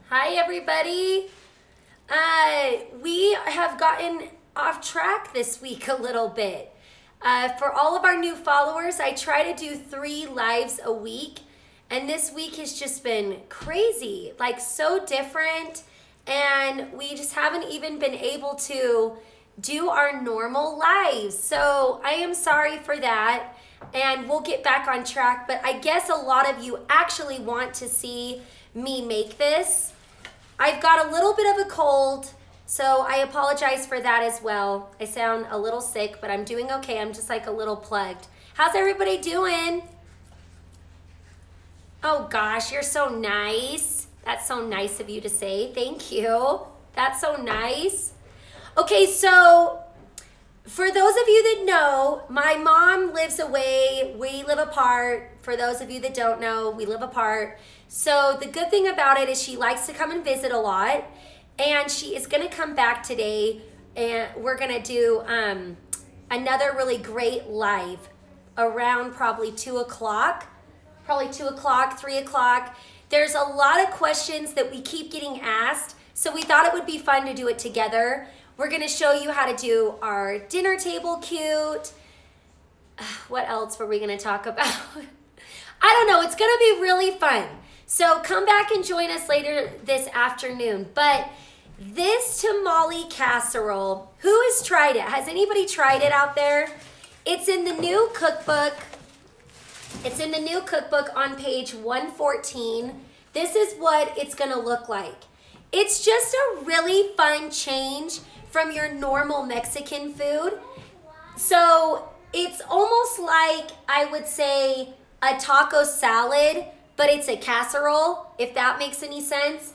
Hi, everybody. We have gotten off track this week a little bit. For all of our new followers, I try to do 3 lives a week, and this week has just been crazy, like so different, and we just haven't even been able to do our normal lives. So I am sorry for that, and we'll get back on track, but I guess a lot of you actually want to see me make this. I've got a little bit of a cold, so I apologize for that as well. I sound a little sick, but I'm doing okay. I'm just like a little plugged. How's everybody doing? Oh gosh, you're so nice. That's so nice of you to say. Thank you. That's so nice. Okay, so for those of you that know, my mom lives away. We live apart. For those of you that don't know, we live apart. So the good thing about it is she likes to come and visit a lot, and she is going to come back today, and we're going to do another really great live around probably 2 o'clock, 3 o'clock. There's a lot of questions that we keep getting asked, so we thought it would be fun to do it together. We're going to show you how to do our dinner table cute. What else were we going to talk about? I don't know. It's going to be really fun. So come back and join us later this afternoon. But this tamale casserole, who has tried it? Has anybody tried it out there? It's in the new cookbook. It's in the new cookbook on page 114. This is what it's going to look like. It's just a really fun change from your normal Mexican food. So it's almost like, I would say, a taco salad, but it's a casserole, if that makes any sense.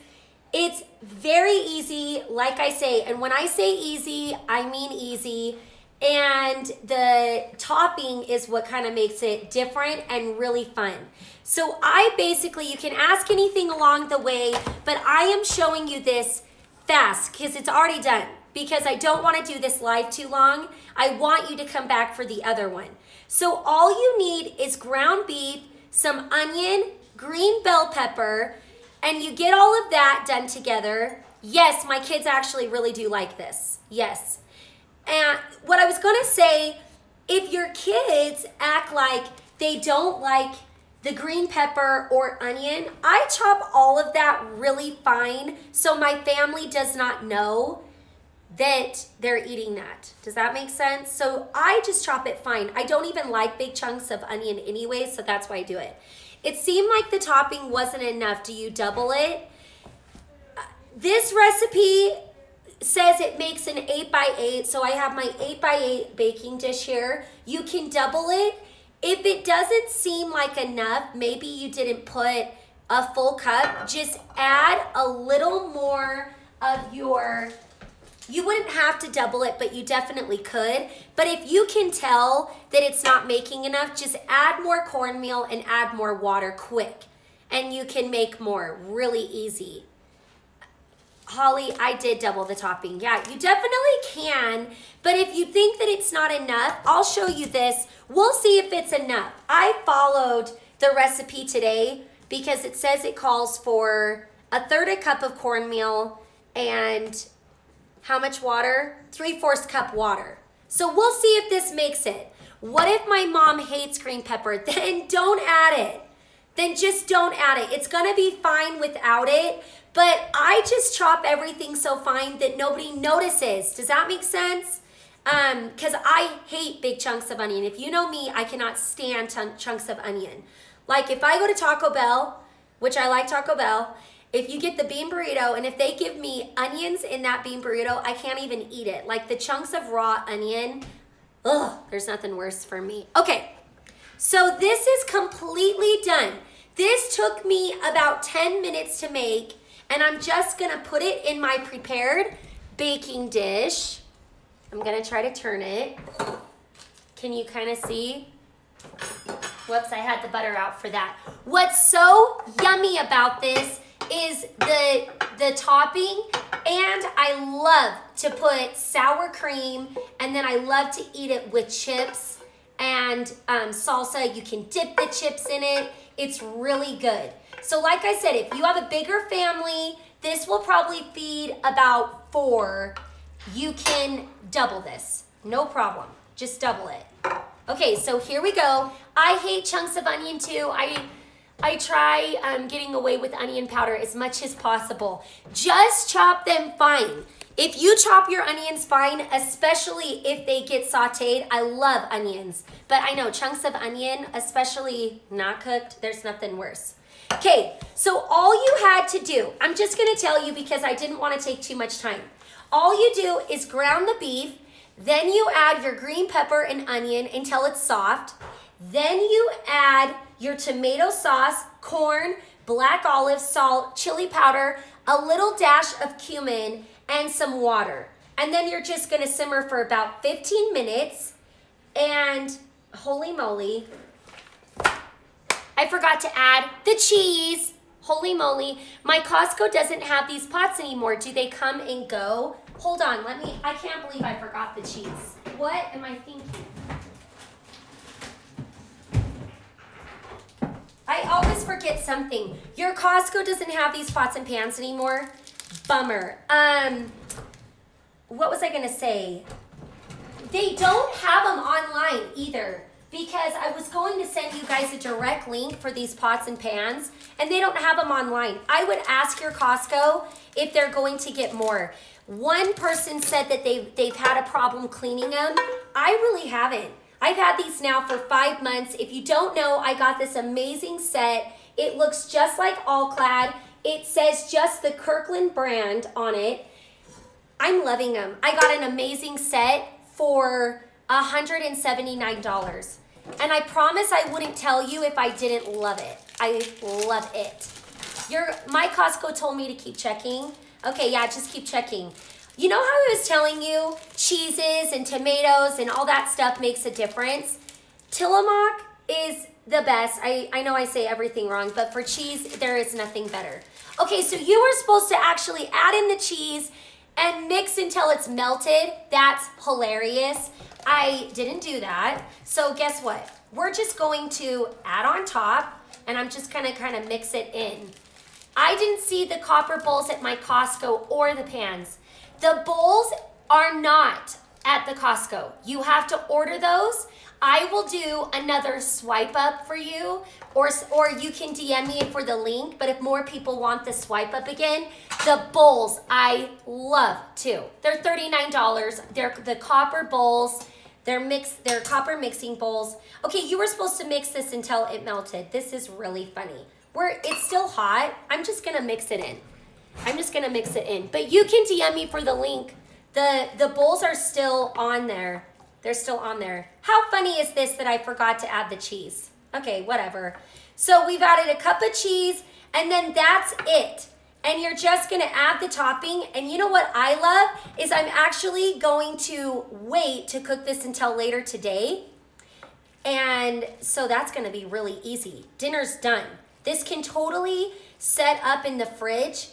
It's very easy, like I say, and when I say easy, I mean easy, and the topping is what kind of makes it different and really fun. So you can ask anything along the way, but I am showing you this fast because it's already done, because I don't want to do this live too long. I want you to come back for the other one. So all you need is ground beef, some onion, green bell pepper, and you get all of that done together. Yes, my kids actually really do like this. Yes. And what I was going to say, if your kids act like they don't like the green pepper or onion, I chop all of that really fine so my family does not know that they're eating that. Does that make sense? So I just chop it fine. I don't even like big chunks of onion anyway, so that's why I do it. It seemed like the topping wasn't enough. Do you double it? This recipe says it makes an 8x8, so I have my 8x8 baking dish here. You can double it. If it doesn't seem like enough, maybe you didn't put a full cup, just add a little more of your, you wouldn't have to double it, but you definitely could. But if you can tell that it's not making enough, just add more cornmeal and add more water quick, and you can make more really easy. Holly, I did double the topping. Yeah, you definitely can, but if you think that it's not enough, I'll show you this. We'll see if it's enough. I followed the recipe today because it says it calls for 1/3 cup of cornmeal and how much water? 3/4 cup water. So we'll see if this makes it. What if my mom hates green pepper? Then don't add it. Then just don't add it. It's gonna be fine without it, but I just chop everything so fine that nobody notices. Does that make sense? Because I hate big chunks of onion. If you know me, I cannot stand chunks of onion. Like if I go to Taco Bell, which I like Taco Bell, if you get the bean burrito and if they give me onions in that bean burrito, I can't even eat it. Like the chunks of raw onion, ugh, there's nothing worse for me. Okay, so this is completely done. This took me about 10 minutes to make, and I'm just gonna put it in my prepared baking dish. I'm gonna try to turn it. Can you kind of see? Whoops, I had the butter out for that. What's so yummy about this is the topping, and I love to put sour cream, and then I love to eat it with chips and salsa. You can dip the chips in it. It's really good. So like I said, if you have a bigger family This will probably feed about 4. You can double this, no problem. Just double it. Okay, so here we go. I hate chunks of onion too. I try getting away with onion powder as much as possible. Just chop them fine. If you chop your onions fine, especially if they get sauteed, I love onions. But I know chunks of onion, especially not cooked, there's nothing worse. Okay, so all you had to do, I'm just gonna tell you because I didn't wanna take too much time. All you do is ground the beef, then you add your green pepper and onion until it's soft. Then you add your tomato sauce, corn, black olive, salt, chili powder, a little dash of cumin, and some water. And then you're just gonna simmer for about 15 minutes. And holy moly, I forgot to add the cheese. Holy moly, my Costco doesn't have these pots anymore. Do they come and go? Hold on, I can't believe I forgot the cheese. What am I thinking? I always forget something. Your Costco doesn't have these pots and pans anymore? Bummer. What was I gonna say? They don't have them online either, because I was going to send you guys a direct link for these pots and pans, and they don't have them online. I would ask your Costco if they're going to get more. One person said that they've had a problem cleaning them. I really haven't. I've had these now for 5 months. If you don't know, I got this amazing set. It looks just like All Clad. It says just the Kirkland brand on it. I'm loving them. I got an amazing set for $179. And I promise I wouldn't tell you if I didn't love it. I love it. My Costco told me to keep checking. Okay, yeah, just keep checking. You know how I was telling you cheeses and tomatoes and all that stuff makes a difference? Tillamook is the best. I know I say everything wrong, but for cheese, there is nothing better. Okay, so you were supposed to actually add in the cheese and mix until it's melted. That's hilarious. I didn't do that. So guess what? We're just going to add on top, and I'm just gonna kind of mix it in. I didn't see the copper bowls at my Costco or the pans. The bowls are not at the Costco. You have to order those. I will do another swipe up for you, or you can DM me for the link, but if more people want the swipe up again, the bowls I love too. They're $39. They're the copper bowls. They're copper mixing bowls. Okay, you were supposed to mix this until it melted. This is really funny. It's still hot. I'm just gonna mix it in. But you can DM me for the link. The bowls are still on there. They're still on there. How funny is this that I forgot to add the cheese? Okay, whatever. So we've added a cup of cheese, and then that's it. And you're just gonna add the topping. And you know what I love is I'm actually going to wait to cook this until later today. And so that's gonna be really easy. Dinner's done. This can totally set up in the fridge.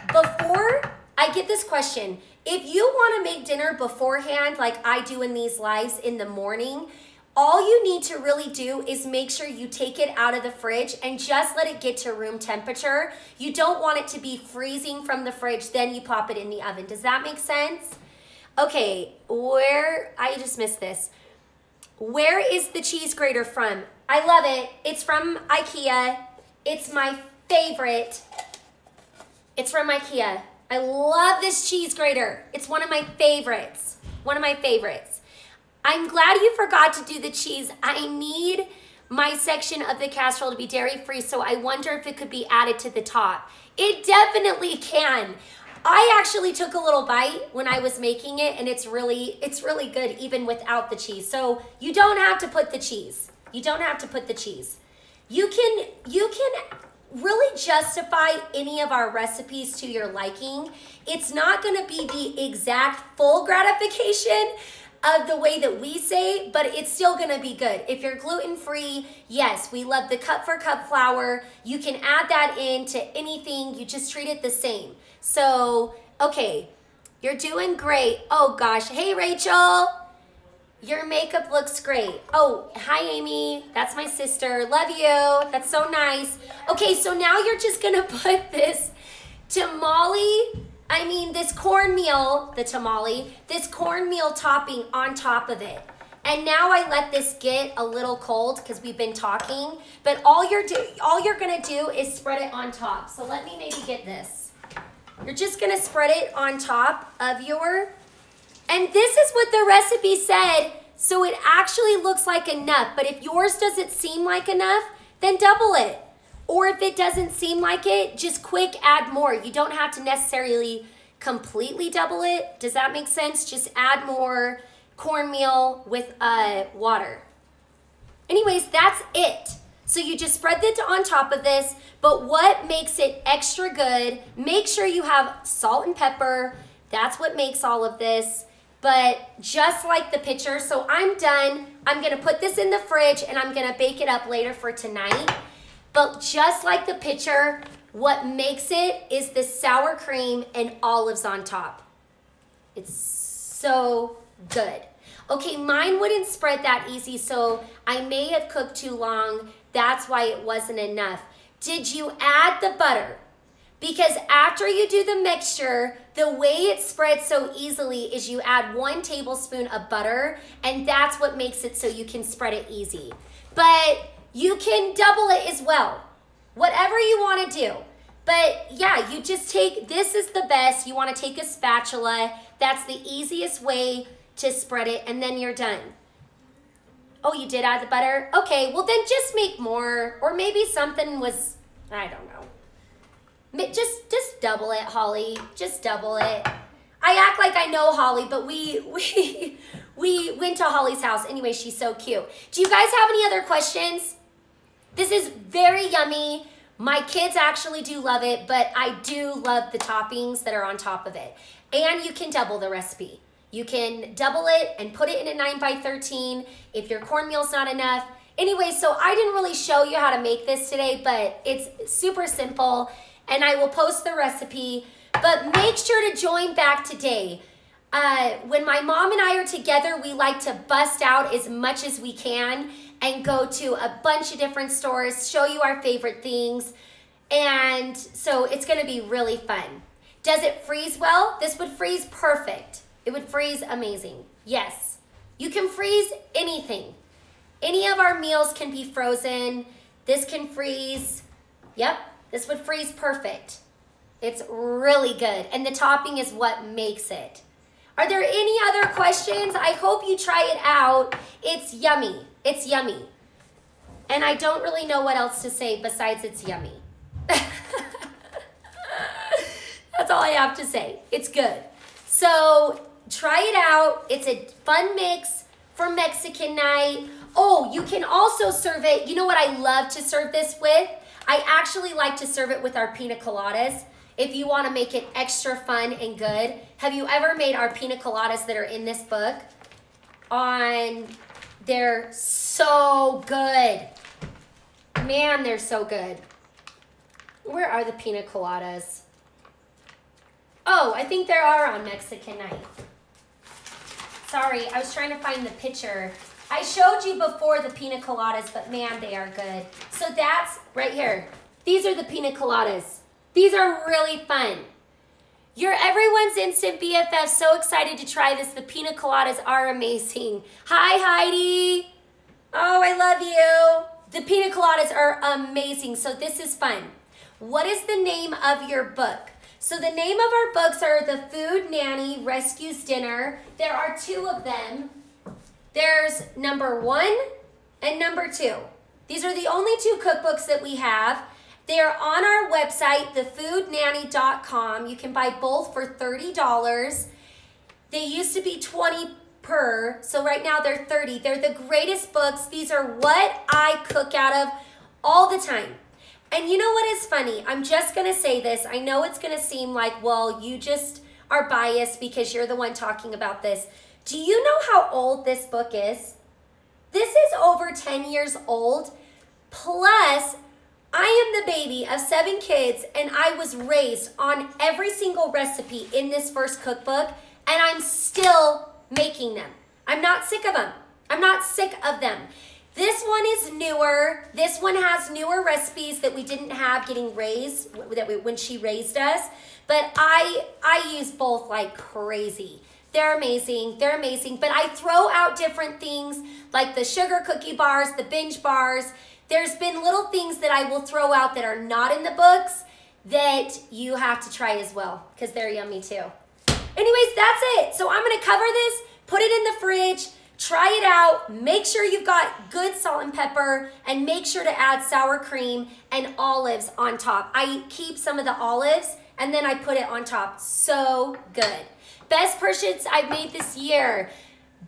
Before I get this question, if you want to make dinner beforehand, like I do in these lives in the morning, all you need to really do is make sure you take it out of the fridge and just let it get to room temperature. You don't want it to be freezing from the fridge, then you pop it in the oven. Does that make sense? Okay, I just missed this. Where is the cheese grater from? I love it. It's from IKEA. It's my favorite. It's from IKEA. I love this cheese grater. It's one of my favorites. I'm glad you forgot to do the cheese. I need my section of the casserole to be dairy-free, so I wonder if it could be added to the top. It definitely can. I actually took a little bite when I was making it, and it's really good even without the cheese. So you don't have to put the cheese. You can really justify any of our recipes to your liking. It's not gonna be the exact full gratification of the way that we say, but it's still gonna be good. If you're gluten-free, yes, we love the cup for cup flour. You can add that into anything, you just treat it the same. So, okay, you're doing great. Oh gosh, hey Rachel. Your makeup looks great. Oh, hi Amy, that's my sister. Love you, that's so nice. Okay, so now you're just gonna put this tamale this cornmeal, this cornmeal topping on top of it. And now I let this get a little cold because we've been talking, but all you're gonna do is spread it on top. So let me maybe get this. You're just gonna spread it on top of and this is what the recipe said, so it actually looks like enough, but if yours doesn't seem like enough, then double it. Or if it doesn't seem like it, just quick add more. You don't have to necessarily completely double it. Does that make sense? Just add more cornmeal with water. Anyways, that's it. So you just spread it on top of this, but what makes it extra good, make sure you have salt and pepper. That's what makes all of this. But just like the picture, so I'm done. I'm gonna put this in the fridge and I'm gonna bake it up later for tonight. But just like the picture, what makes it is the sour cream and olives on top. It's so good. Okay, mine wouldn't spread that easy, so I may have cooked too long. That's why it wasn't enough. Did you add the butter? Because after you do the mixture, the way it spreads so easily is you add 1 tablespoon of butter, and that's what makes it so you can spread it easy. But you can double it as well, whatever you want to do. But yeah, you just this is the best. You want to take a spatula. That's the easiest way to spread it, and then you're done. Oh, you did add the butter? Okay, well then just make more, or maybe something was, I don't know. Just double it, Holly. Just double it. I act like I know Holly, but we went to Holly's house. Anyway, she's so cute. Do you guys have any other questions? This is very yummy. My kids actually do love it, but I do love the toppings that are on top of it. And you can double the recipe. You can double it and put it in a 9x13 if your cornmeal's not enough. Anyway, so I didn't really show you how to make this today, but it's super simple, and I will post the recipe. But make sure to join back today. When my mom and I are together, we like to bust out as much as we can and go to a bunch of different stores, show you our favorite things. And so it's gonna be really fun. Does it freeze well? This would freeze perfect. It would freeze amazing. Yes, you can freeze anything. Any of our meals can be frozen. This can freeze. Yep, this would freeze perfect. It's really good, and the topping is what makes it. Are there any other questions? I hope you try it out. It's yummy. It's yummy. And I don't really know what else to say besides it's yummy. That's all I have to say. It's good. So try it out. It's a fun mix for Mexican night. Oh, you can also serve it. You know what I love to serve this with? I actually like to serve it with our pina coladas. If you want to make it extra fun and good. Have you ever made our pina coladas that are in this book? They're so good. Man, they're so good. Where are the pina coladas? Oh, I think there are on Mexican night. Sorry, I was trying to find the picture. I showed you before the pina coladas, but man, they are good. So that's right here. These are the pina coladas. These are really fun. You're everyone's instant BFF. So excited to try this. The pina coladas are amazing. Hi, Heidi. Oh, I love you. The pina coladas are amazing. So this is fun. What is the name of your book? So the name of our books are The Food Nanny Rescues Dinner. There are 2 of them. There's number 1 and number 2. These are the only 2 cookbooks that we have. They're on our website, thefoodnanny.com. You can buy both for $30. They used to be 20 per, so right now they're 30. They're the greatest books. These are what I cook out of all the time. And you know what is funny? I'm just gonna say this. I know it's gonna seem like, well, you just are biased because you're the one talking about this. Do you know how old this book is? This is over 10 years old. Plus, I am the baby of 7 kids, and I was raised on every single recipe in this first cookbook, and I'm still making them. I'm not sick of them. I'm not sick of them. This one is newer. This one has newer recipes that we didn't have getting raised, when she raised us. But I use both like crazy. They're amazing. They're amazing. But I throw out different things like the sugar cookie bars, the binge bars. There's been little things that I will throw out that are not in the books that you have to try as well because they're yummy too. Anyways, that's it. So I'm going to cover this, put it in the fridge, try it out, make sure you've got good salt and pepper, and make sure to add sour cream and olives on top. I keep some of the olives and then I put it on top. So good. Best purchase I've made this year.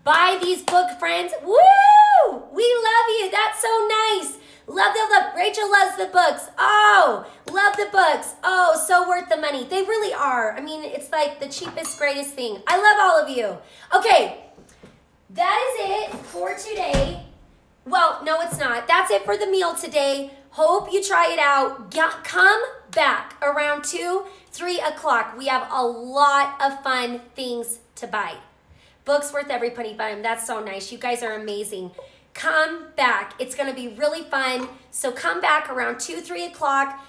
Buy these book friends. Woo! We love you. That's so nice. Love. Rachel loves the books. Oh, love the books. Oh, so worth the money. They really are. I mean, it's like the cheapest, greatest thing. I love all of you. Okay, that is it for today. Well, no, it's not. That's it for the meal today. Hope you try it out. Come back around 2, 3 o'clock. We have a lot of fun things to buy. Books worth every penny. That's so nice. You guys are amazing. Come back. It's going to be really fun. So come back around 2, 3 o'clock.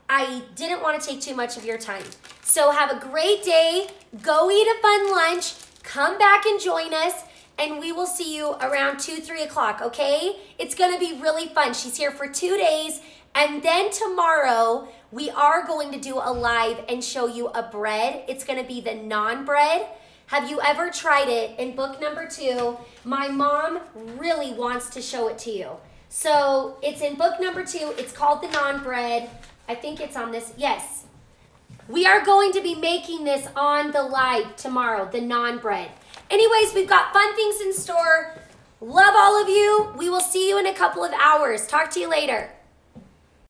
I didn't want to take too much of your time. So have a great day. Go eat a fun lunch. Come back and join us. And we will see you around 2, 3 o'clock, okay? It's going to be really fun. She's here for 2 days. And then tomorrow, we are going to do a live and show you a bread. It's going to be the Naan Bread. Have you ever tried it? In book number 2, my mom really wants to show it to you. So it's in book number 2. It's called the Naan Bread. I think it's on this. Yes. We are going to be making this on the live tomorrow, the Naan Bread. Anyways, we've got fun things in store. Love all of you. We will see you in a couple of hours. Talk to you later.